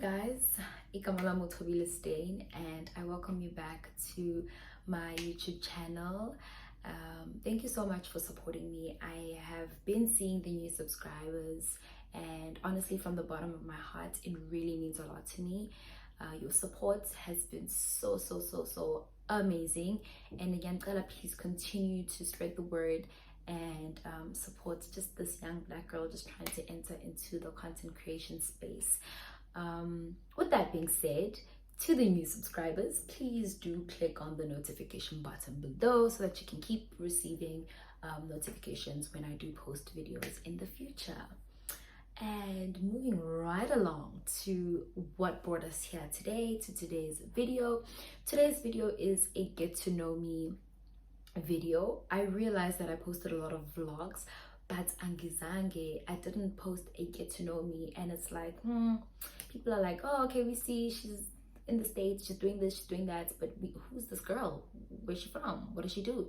guys, Ikamala Motobile Stain, and I welcome you back to my YouTube channel. Thank you so much for supporting me. I have been seeing the new subscribers, and honestly, from the bottom of my heart, it really means a lot to me. Your support has been so amazing, and again, please continue to spread the word and support just this young black girl just trying to enter into the content creation space. With that being said, to the new subscribers, please do click on the notification button below so that you can keep receiving notifications when I do post videos in the future. And moving right along to what brought us here today, to today's video. Today's video is a get to know me video. I realized that I posted a lot of vlogs, but angizange, I didn't post a get to know me, and it's like people are like, oh, okay, we see she's in the States, she's doing this, she's doing that, but who's this girl? Where's she from? What does she do?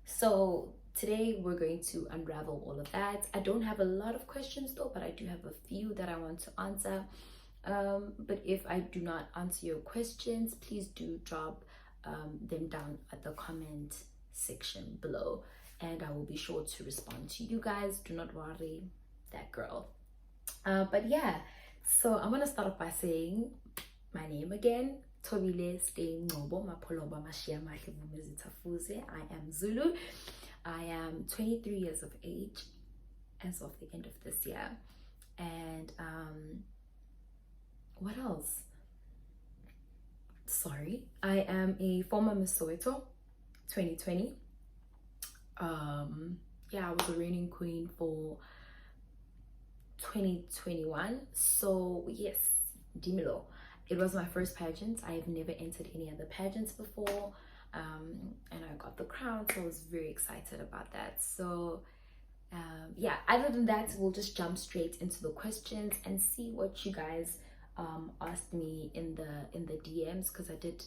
So today we're going to unravel all of that. I don't have a lot of questions though, but I do have a few that I want to answer. But if I do not answer your questions, please do drop them down at the comment section below, and I will be sure to respond to you guys. Do not worry, that girl. But yeah, so I'm gonna start off by saying my name again, Tobile Stain Ngobo Mapoloba Mashia Mahivumezitafuze. I am Zulu. I am 23 years of age as of the end of this year. And what else? Sorry, I am a former Miss Soweto 2020. Yeah, I was a reigning queen for 2021. So yes, Dimilo. It was my first pageant. I have never entered any other pageants before, and I got the crown, so I was very excited about that. So yeah, other than that, we'll just jump straight into the questions and see what you guys asked me in the DMs, because I did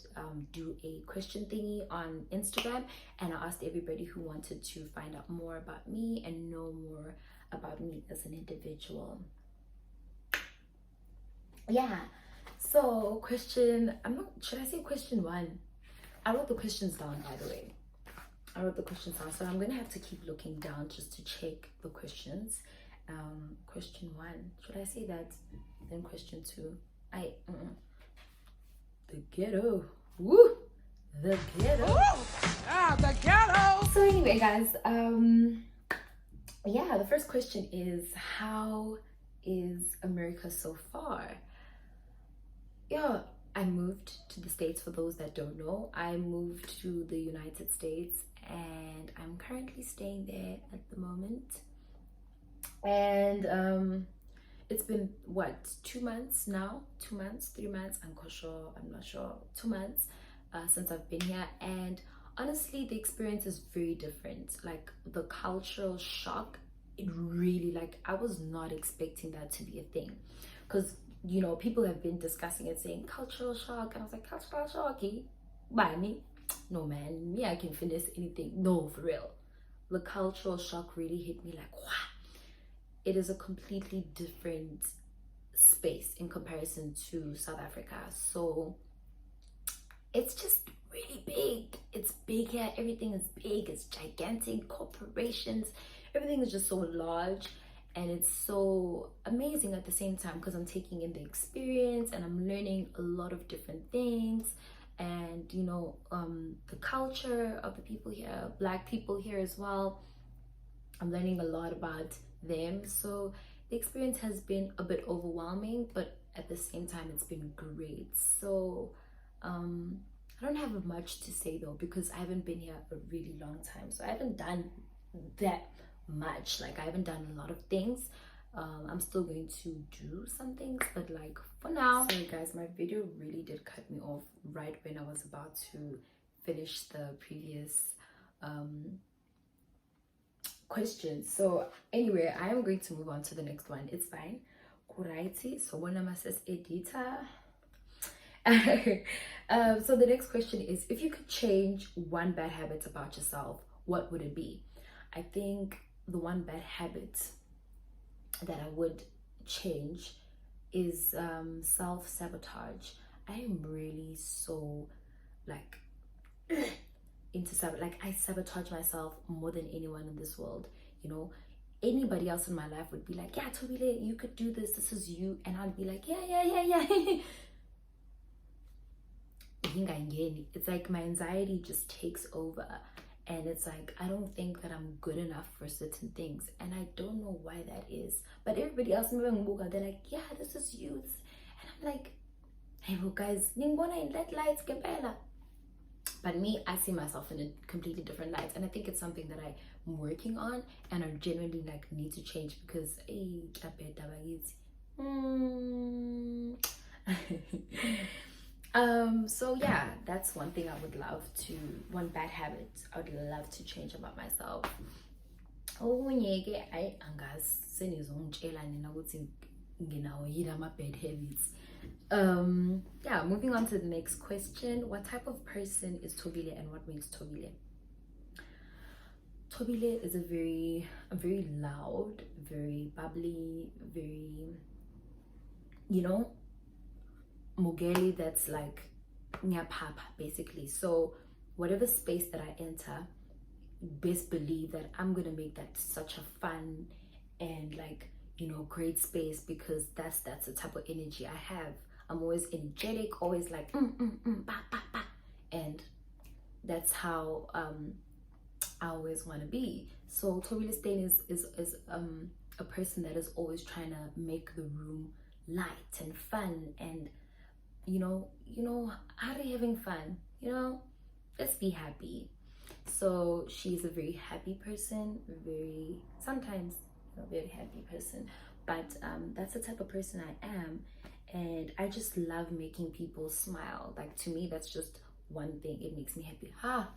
do a question thingy on Instagram, and I asked everybody who wanted to find out more about me and know more about me as an individual. Yeah, so should I say question one? I wrote the questions down, by the way. I wrote the questions down, so I'm gonna have to keep looking down just to check the questions. Question one, should I say that? Then question two, the ghetto. Woo, the ghetto. The ghetto. So anyway, guys, yeah, the first question is, how is America so far? Yeah, I moved to the States. For those that don't know, I moved to the United States, and I'm currently staying there at the moment. And it's been what, 2 months now? 2 months, 3 months, I'm not sure, 2 months since I've been here. And honestly, the experience is very different. Like the cultural shock, it really, like, I was not expecting that to be a thing, because you know, people have been discussing it, saying cultural shock, and I was like, cultural shock, Bani? No man, me, I can finish anything. No, for real. The cultural shock really hit me like, wow. It is a completely different space in comparison to South Africa. So it's just really big. It's big here. Everything is big. It's gigantic. Corporations. Everything is just so large. And it's so amazing at the same time, because I'm taking in the experience and I'm learning a lot of different things. And, you know, the culture of the people here, Black people here as well. I'm learning a lot about them. So the experience has been a bit overwhelming, but at the same time, it's been great. So I don't have much to say though, because I haven't been here a really long time. So I haven't done that much. Like, I haven't done a lot of things. I'm still going to do some things, but like for now. Sorry guys, my video really did cut me off right when I was about to finish the previous questions. So anyway, I am going to move on to the next one. It's fine. Kuraiti. So one of my says editor. So the next question is, if you could change one bad habit about yourself, what would it be? I think the one bad habit that I would change is self-sabotage. I am really so like into like I sabotage myself more than anyone in this world. You know, anybody else in my life would be like, yeah, Tobile, you could do this, this is you, and I'd be like, yeah. It's like my anxiety just takes over, and it's like I don't think that I'm good enough for certain things, and I don't know why that is. But everybody else, they're like, yeah, this is you, and I'm like, hey, well, guys, in that lights, but me, I see myself in a completely different light, and I think it's something that I'm working on, and I genuinely like need to change because so yeah, that's one thing I would love to, one bad habit I would love to change about myself. I senizongitshela nina ukuthi nginawo yini ama bad habits. Yeah, moving on to the next question. What type of person is Tobile and what makes Tobile? Tobile is a very loud, very bubbly, very, you know, Mugeli, that's like nyapapa basically. So whatever space that I enter, best believe that I'm gonna make that such a fun and like, you know, great space, because that's the type of energy I have. I'm always energetic, always like bah, bah, bah. And that's how I always want to be. So Tobile Stain is a person that is always trying to make the room light and fun, and you know how are you having fun, let's be happy. So she's a very happy person, very sometimes very happy person, but that's the type of person I am, and I just love making people smile. Like, to me, that's just one thing, it makes me happy.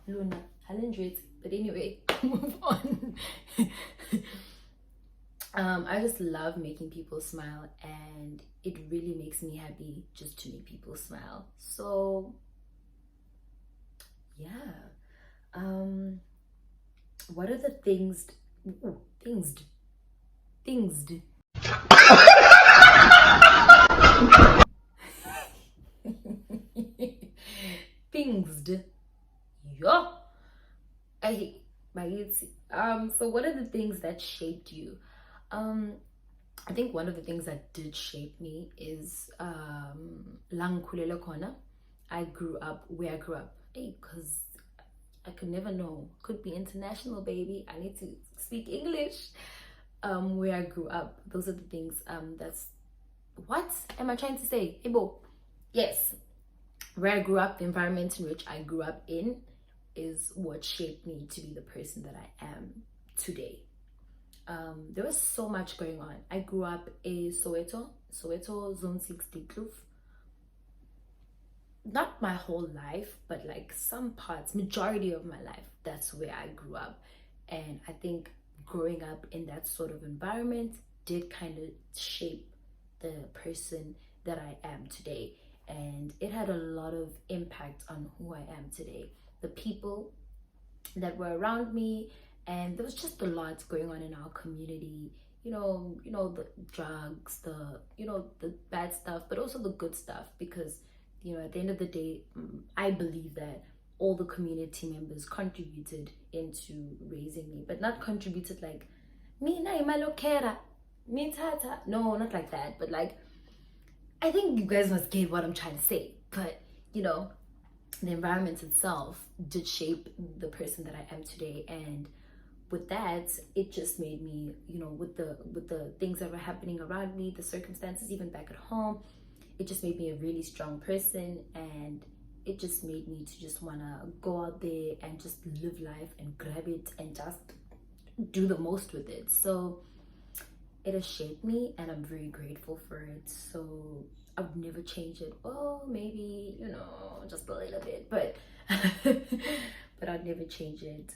Luna, I'll enjoy it, but anyway, move on. I just love making people smile, and it really makes me happy just to make people smile. So yeah, what are the things things yo I so what are the things that shaped you? I think one of the things that did shape me is Langkulele Kona. I grew up where I grew up. Hey, because I could never know. Could be international, baby. I need to speak English. Where I grew up. Those are the things. That's what am I trying to say? Ibo. Yes. Where I grew up, the environment in which I grew up in is what shaped me to be the person that I am today. There was so much going on. I grew up in Soweto, Zone 60 Kloof. Not my whole life, but like some parts, majority of my life, that's where I grew up. And I think growing up in that sort of environment did kind of shape the person that I am today. And it had a lot of impact on who I am today. The people that were around me, and there was just a lot going on in our community. You know, the drugs, the bad stuff, but also the good stuff, because at the end of the day, I believe that all the community members contributed into raising me, but not contributed like me na imalokera, me tata. No, not like that, but like, I think you guys must get what I'm trying to say. But the environment itself did shape the person that I am today, and with that, it just made me, with the things that were happening around me, the circumstances, even back at home, it just made me a really strong person, and it just made me to just want to go out there and just live life and grab it and just do the most with it. So it has shaped me, and I'm very grateful for it. So I would never change it. Well, maybe, just a little bit, but but I'd never change it.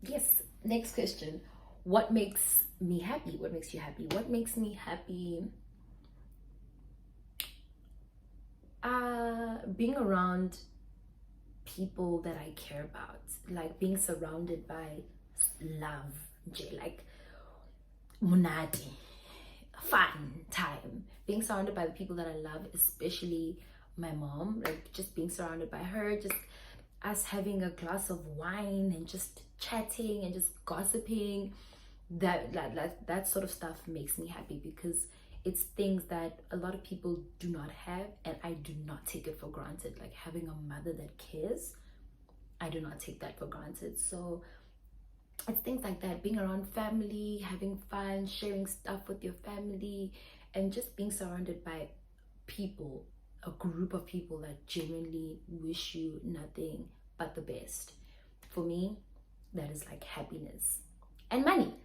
Yes, next question. What makes me happy? What makes you happy? What makes me happy? Being around people that I care about, like being surrounded by love. Like, munati, fun time, being surrounded by the people that I love, especially my mom, like just being surrounded by her, just us having a glass of wine and just chatting and just gossiping. That sort of stuff makes me happy, because it's things that a lot of people do not have, and I do not take it for granted. Like having a mother that cares, I do not take that for granted. So it's things like that, being around family, having fun, sharing stuff with your family, and just being surrounded by people, a group of people that genuinely wish you nothing but the best. For me, that is like happiness. And money,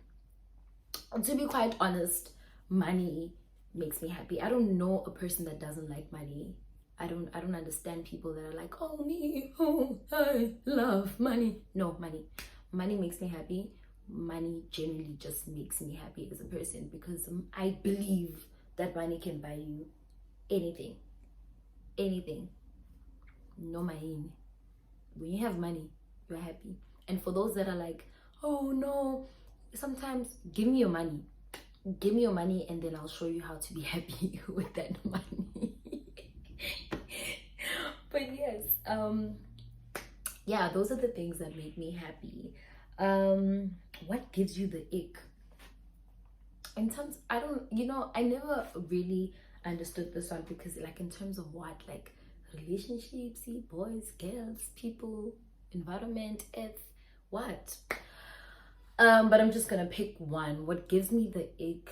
to be quite honest, money makes me happy. I don't know a person that doesn't like money. I don't understand people that are like, oh me, oh I love money. No, money makes me happy. Money genuinely just makes me happy as a person, because I believe that money can buy you anything. No money. When you have money, you're happy. And for those that are like, oh no, sometimes give me your money, and then I'll show you how to be happy with that money. But yes, yeah, those are the things that make me happy. What gives you the ick? In terms, I never really understood this one, because like in terms of what, like relationships, boys, girls, people, environment, earth, what? But I'm just gonna pick one. What gives me the ick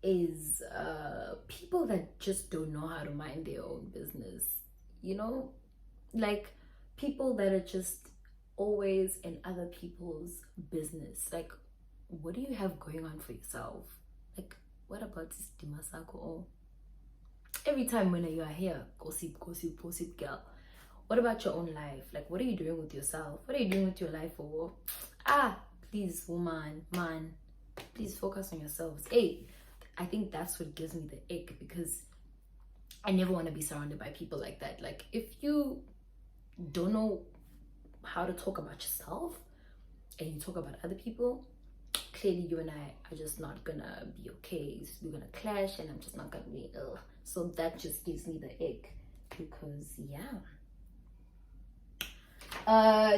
is people that just don't know how to mind their own business. Like people that are just always in other people's business. Like, what do you have going on for yourself? Like, what about this Dimasako? Every time when you are here, gossip, girl. What about your own life? Like, what are you doing with yourself? What are you doing with your life? For please, woman, man, please focus on yourselves. Hey, I think that's what gives me the ick, because I never want to be surrounded by people like that. Like, if you don't know how to talk about yourself and you talk about other people, clearly you and I are just not gonna be okay. We're gonna clash, and I'm just not gonna be so that just gives me the ick, because yeah.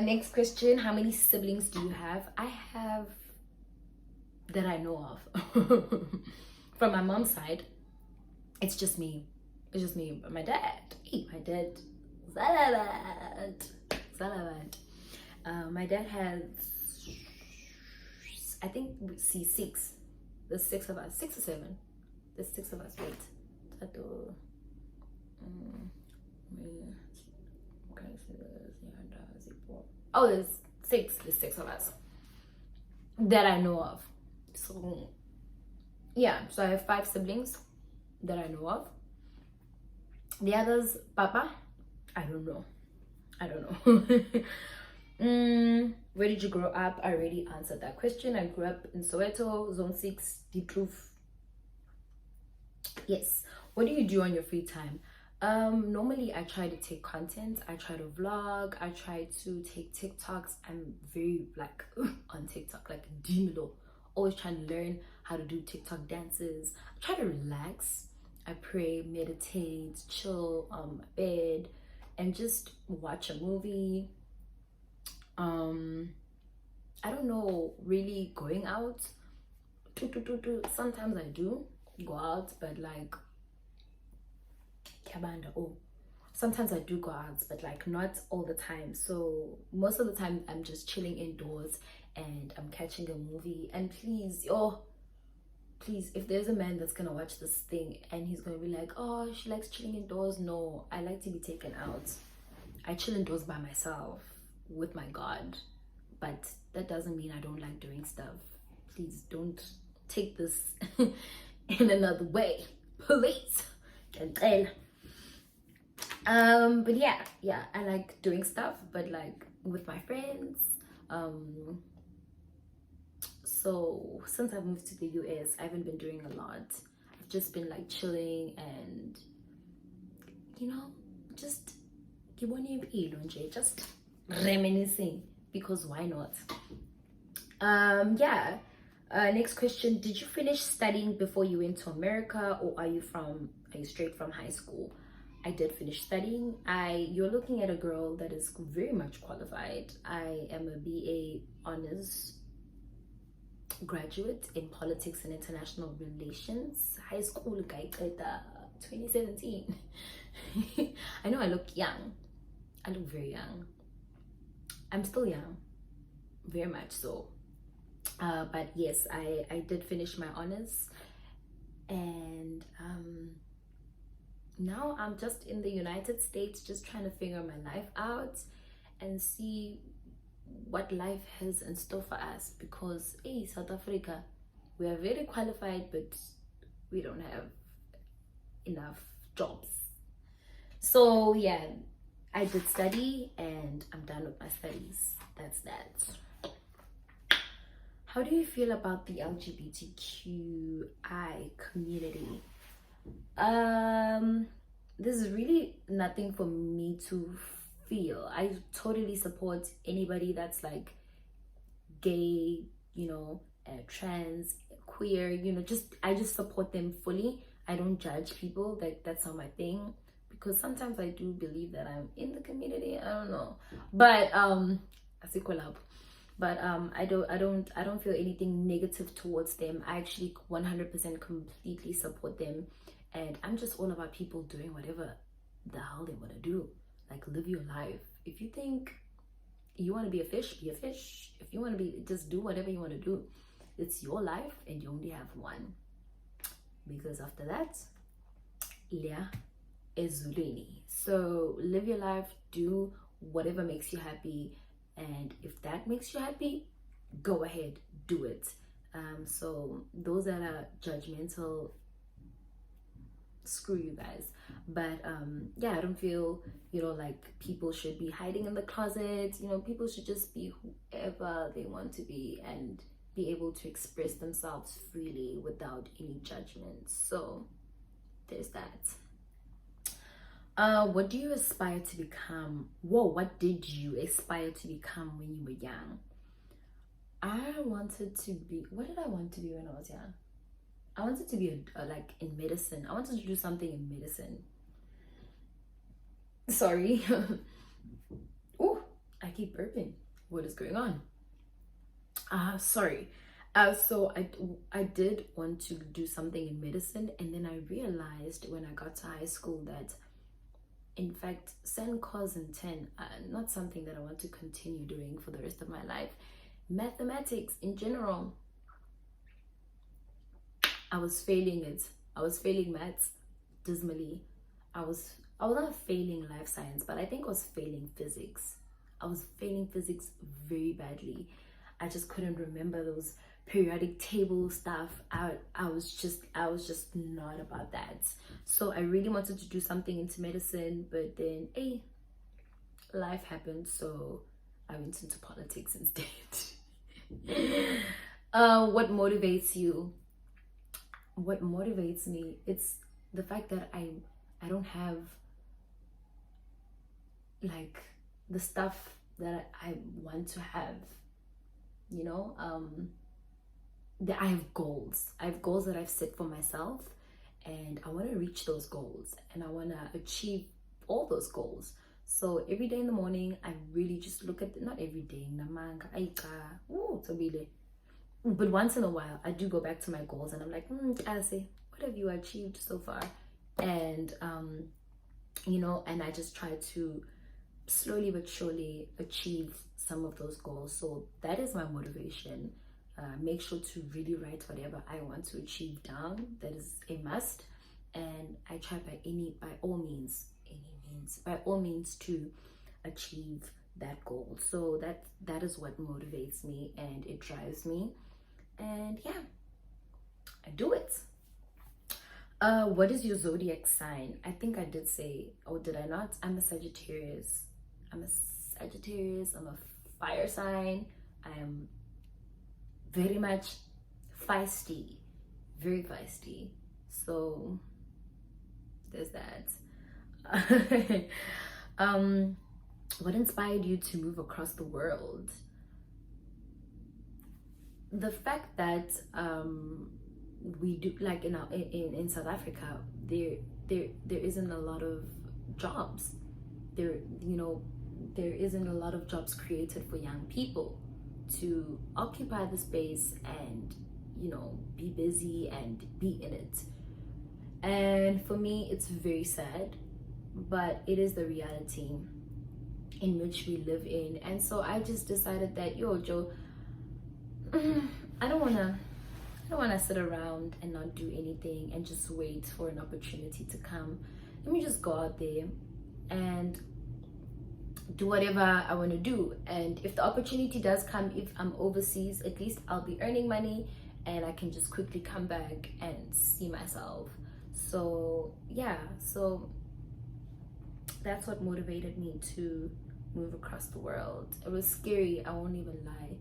Next question, how many siblings do you have? I have, that I know of, from my mom's side, it's just me. My dad, Salavat. My dad has, I think, six. There's 6 of us. 6 or 7. There's 6 of us. Wait. Oh, there's 6. There's 6 of us that I know of. So yeah, so I have 5 siblings that I know of. The others, Papa, I don't know. Where did you grow up? I already answered that question. I grew up in Soweto, Zone 6, Deep Kloof. Yes. What do you do on your free time? Normally I try to take content. I try to vlog. I try to take TikToks. I'm very like on TikTok, like Dimilo. Always trying to learn how to do TikTok dances. I try to relax. I pray, meditate, chill on my bed, and just watch a movie. I don't know, really going out. Sometimes I do go out, but like sometimes I do go out, but like not all the time. So most of the time I'm just chilling indoors and I'm catching a movie. And please, if there's a man that's gonna watch this thing and he's gonna be like, oh, she likes chilling indoors, no, I like to be taken out. I chill indoors by myself with my God, but that doesn't mean I don't like doing stuff. Please don't take this in another way, please. But yeah, I like doing stuff, but like with my friends. So since I've moved to the US, I haven't been doing a lot. I've just been like chilling and just reminiscing, because why not? Yeah. Next question, did you finish studying before you went to America, or are you straight from high school? I did finish studying. You're looking at a girl that is very much qualified. I am a BA honors graduate in politics and international relations. High school, 2017. I know I look young. I look very young. I'm still young, very much so. But yes, I did finish my honors, and now I'm just in the United States, just trying to figure my life out and see what life has in store for us, because hey, South Africa, we are very qualified, but we don't have enough jobs. So yeah, I did study and I'm done with my studies. That's that. How do you feel about the LGBTQI community? This is really nothing for me to feel. I totally support anybody that's like gay, trans, queer, I just support them fully. I don't judge people. That's not my thing, because sometimes I do believe that I'm in the community. I don't know, but I don't feel anything negative towards them. I actually 100% completely support them, and I'm just all about people doing whatever the hell they want to do. Like, live your life. If you think you want to be a fish, be a fish. If you want to just do whatever you want to do. It's your life and you only have one. Because after that, Leah is Zulini. So live your life, do whatever makes you happy. And if that makes you happy, go ahead, do it. So those that are judgmental, screw you guys. But yeah, I don't feel like people should be hiding in the closet. People should just be whoever they want to be and be able to express themselves freely without any judgment. So there's that. What do you aspire to become? What did you aspire to become when you were young? What did I want to be when I was young? I wanted to be like in medicine. I wanted to do something in medicine. Sorry. Oh, I keep burping. What is going on? Sorry. So I did want to do something in medicine, and then I realized when I got to high school that, in fact, Sen, Cos, and Ten are not something that I want to continue doing for the rest of my life. Mathematics in general, I was failing it. I was failing maths dismally. I was not failing life science, but I think I was failing physics. I was failing physics very badly. I just couldn't remember those periodic table stuff. I was just not about that. So I really wanted to do something into medicine, but then life happened, so I went into politics instead. What motivates you? What motivates me? It's the fact that I don't have like the stuff that I want to have. That I have goals. I have goals that I've set for myself, and I want to reach those goals, and I want to achieve all those goals. So every day in the morning, I really just look at not every day, but once in a while, I do go back to my goals, and I'm like, what have you achieved so far? And and I just try to slowly but surely achieve some of those goals. So that is my motivation. Make sure to really write whatever I want to achieve down. That is a must. And I try by all means to achieve that goal. So that is what motivates me, and it drives me. And yeah, I do it. What is your zodiac sign? I think I did say, or did I not? I'm a Sagittarius. I'm a fire sign. I am very much feisty, very feisty. So there's that. What inspired you to move across the world? the fact that we do, like in our in South Africa, there isn't a lot of jobs. There, you know, there isn't a lot of jobs created for young people to occupy the space and, you know, be busy and be in it. And for me, it's very sad, but it is the reality in which we live in. And so I just decided that, yo, Joe, I don't wanna sit around and not do anything and just wait for an opportunity to come. Let me just go out there and do whatever I want to do. And if the opportunity does come, if I'm overseas, at least I'll be earning money and I can just quickly come back and see myself. So yeah, so that's what motivated me to move across the world. It was scary, I won't even lie.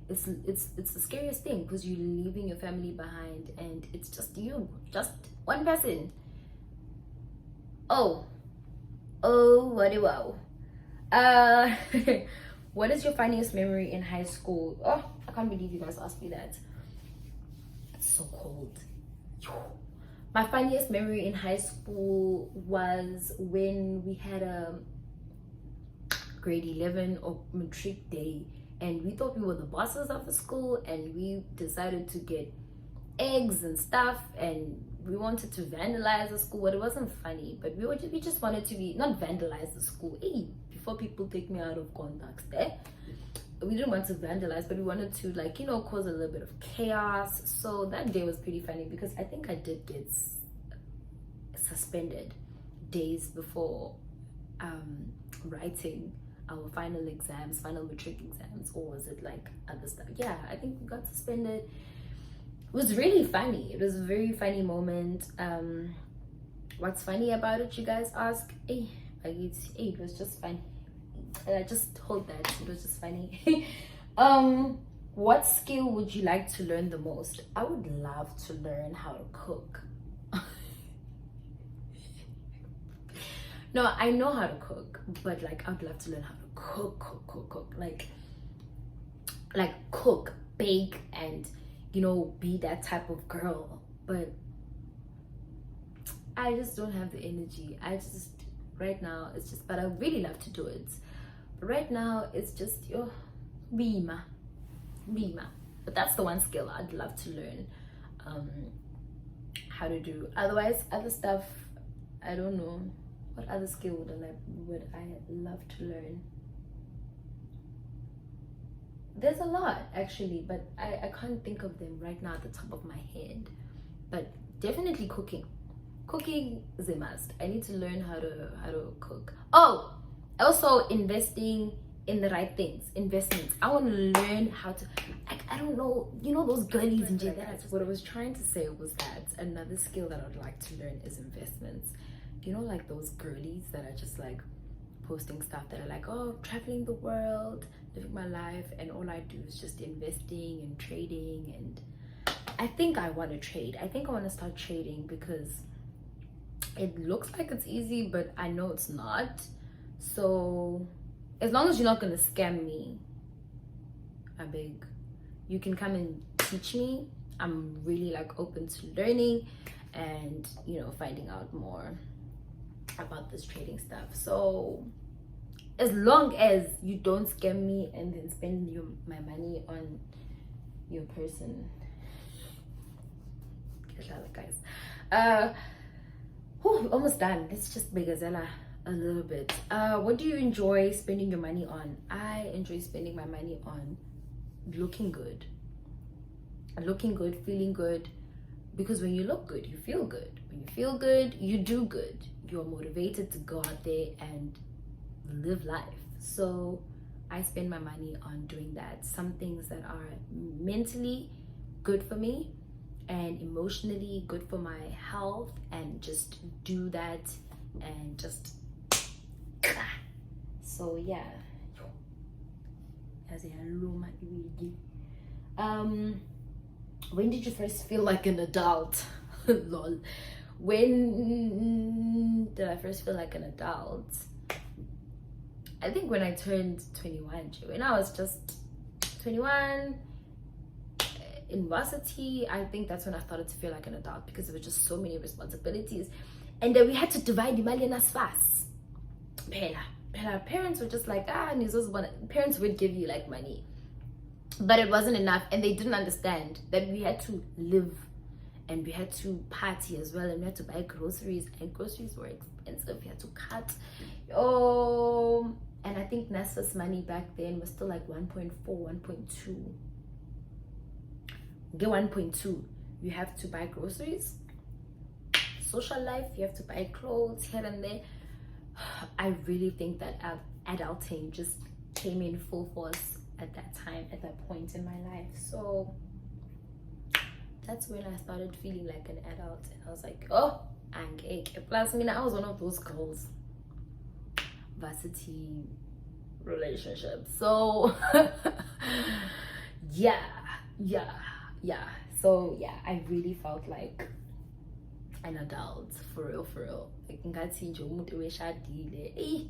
It's the scariest thing, because you're leaving your family behind and it's just you, just one person. Oh what a wow. What is your funniest memory in high school? Oh, I can't believe you guys asked me that. It's so cold. My funniest memory in high school was when we had a grade 11 or matric day, and we thought we were the bosses of the school, and we decided to get eggs and stuff, and we wanted to vandalize the school. But it wasn't funny, but we just wanted to be, not vandalize the school. Hey, before people take me out of context there. We didn't want to vandalize, but we wanted to, like, you know, cause a little bit of chaos. So that day was pretty funny, because I think I did get suspended days before writing our final exams, final matric exams, or was it like other stuff? Yeah, I think we got suspended. It was really funny. It was a very funny moment. What's funny about it, you guys ask? It was just funny. I just hold that. It was just funny. What skill would you like to learn the most? I would love to learn how to cook. No, I know how to cook, but like I would love to learn how to cook. Like cook, bake, and, you know, be that type of girl. But I just don't have the energy. Right now it's just, but I really love to do it. But right now it's just bima. But that's the one skill I'd love to learn how to do. Otherwise, other stuff, I don't know. What other skill would I love to learn? There's a lot actually, but I can't think of them right now at the top of my head. But definitely cooking. Cooking is a must. I need to learn how to cook. Oh, also investing in the right things. Investments. I want to learn how to, like, I don't know, you know, those girlies and that. What I was trying to say was that another skill that I'd like to learn is investments. You know, like those girlies that are just like posting stuff that are like, oh, traveling the world, living my life, and all I do is just investing and trading. And I think I want to trade. I think I want to start trading, because it looks like it's easy, but I know it's not. So as long as you're not going to scam me, I beg, you can come and teach me. I'm really like open to learning and, you know, finding out more about this trading stuff. So as long as you don't scam me and then spend my money on your person, guys. Almost done. Let's just begazella a little bit. What do you enjoy spending your money on? I enjoy spending my money on looking good, feeling good, because when you look good, you feel good. When you feel good, you do good. You're motivated to go out there and live life. So I spend my money on doing that. Some things that are mentally good for me and emotionally good for my health, and just do that and just, so yeah. When did you first feel like an adult? Lol. When did I first feel like an adult? I think when I turned 21. When I was just 21, in varsity, I think that's when I started to feel like an adult, because there were just so many responsibilities, and then we had to divide the money as fast. Parents were just like, parents would give you like money, but it wasn't enough, and they didn't understand that we had to live and we had to party as well, and we had to buy groceries, and groceries were expensive. We had to cut. And I think NASA's money back then was still like 1.4, 1.2. Get 1.2. You have to buy groceries, social life, you have to buy clothes here and there. I really think that adulting just came in full force at that time, at that point in my life. So that's when I started feeling like an adult, and I was like, oh, angeke. Plus, I was one of those girls, varsity relationship. So yeah. So yeah, I really felt like an adult, for real. Like ngathi nje umuntu weshadile,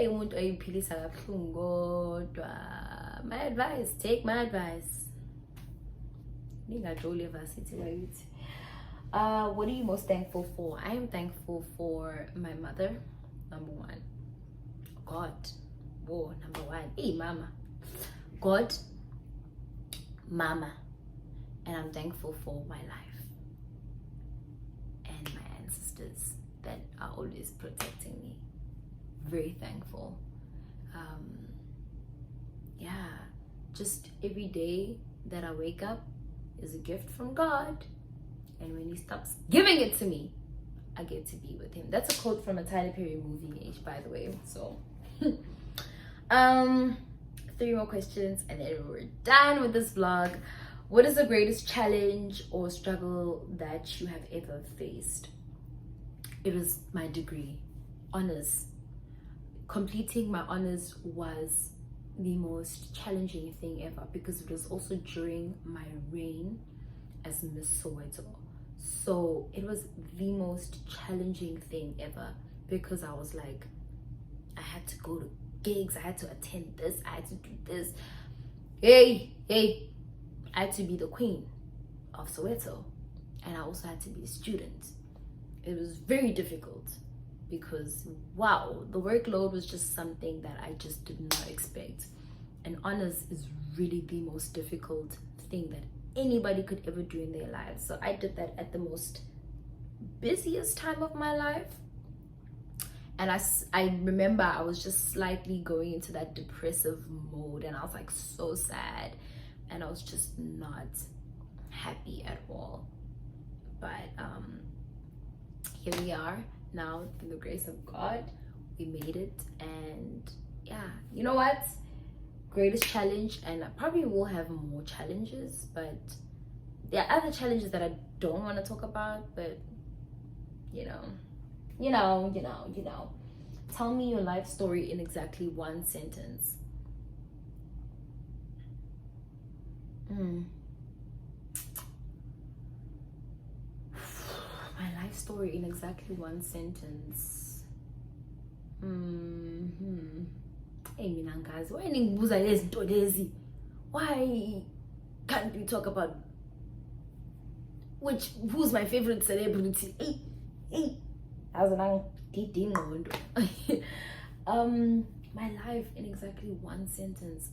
umuntu ayiphilisa kabuhlungu kodwa. My advice, take my advice. What are you most thankful for? I am thankful for my mother, number one. God, number one. Mama. God, mama. And I'm thankful for my life and my ancestors that are always protecting me. Very thankful. Just every day that I wake up is a gift from God, and when he stops giving it to me, I get to be with him. That's a quote from a Tyler Perry movie, by the way. So 3 more questions and then we're done with this vlog. What is the greatest challenge or struggle that you have ever faced? It was my degree, honors. Completing my honors was the most challenging thing ever, because it was also during my reign as Miss Soweto. So it was the most challenging thing ever, because I was like, I had to go to gigs, I had to attend this, I had to do this. I had to be the queen of Soweto, and I also had to be a student. It was very difficult, because wow, the workload was just something that I just did not expect. And honors is really the most difficult thing that anybody could ever do in their lives. So I did that at the most busiest time of my life, and I remember I was just slightly going into that depressive mode, and I was like so sad, and I was just not happy at all. But here we are now, through the grace of God. We made it, and yeah, you know what, greatest challenge, and I probably will have more challenges, but there are other challenges that I don't want to talk about, but you know. Tell me your life story in exactly 1 sentence. My life story in exactly 1 sentence. Hey, mina ngazi, why ningibuza lezi nto lezi? Why can't we talk about who's my favorite celebrity? My life in exactly 1 sentence.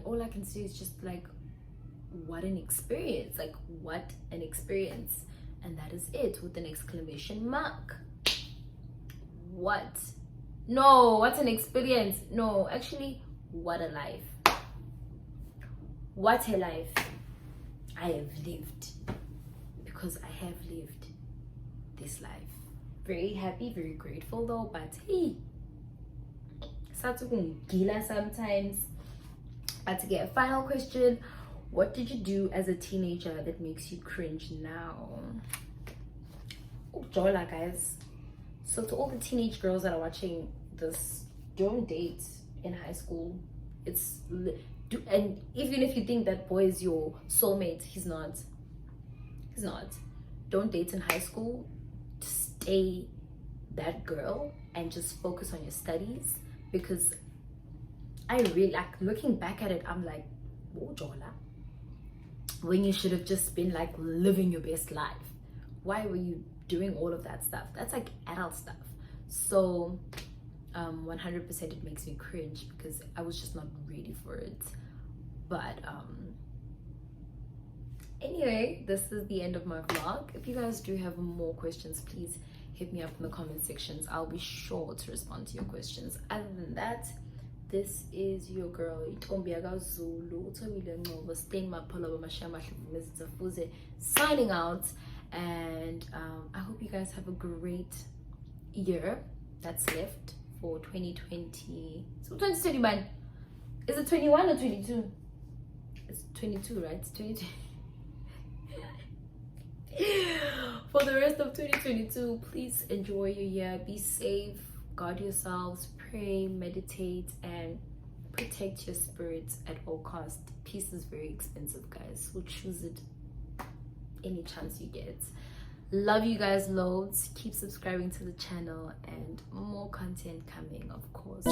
All I can say is just like, what an experience, and that is it, with an exclamation mark. What's an experience? No, actually, what a life. What a life I have lived, because I have lived this life. Very happy, very grateful though, but hey, sometimes. But to get a final question, what did you do as a teenager that makes you cringe now? Jola, guys. So to all the teenage girls that are watching this, don't date in high school. And even if you think that boy is your soulmate, he's not. Don't date in high school. Stay that girl and just focus on your studies, because I really like looking back at it. I'm like, oh, Jola, when you should have just been like living your best life. Why were you doing all of that stuff? That's like adult stuff. So 100% it makes me cringe because I was just not ready for it. But anyway, this is the end of my vlog. If you guys do have more questions, please hit me up in the comment sections. I'll be sure to respond to your questions. Other than that, this is your girl Zulu signing out, and I hope you guys have a great year that's left for 2020. So 2021, is it 21 or 22? It's 22, right? It's 22. For the rest of 2022, please enjoy your year, be safe, guard yourselves, pray, meditate, and protect your spirits at all costs. Peace is very expensive, guys, so choose it any chance you get. Love you guys loads. Keep subscribing to the channel, and more content coming, of course.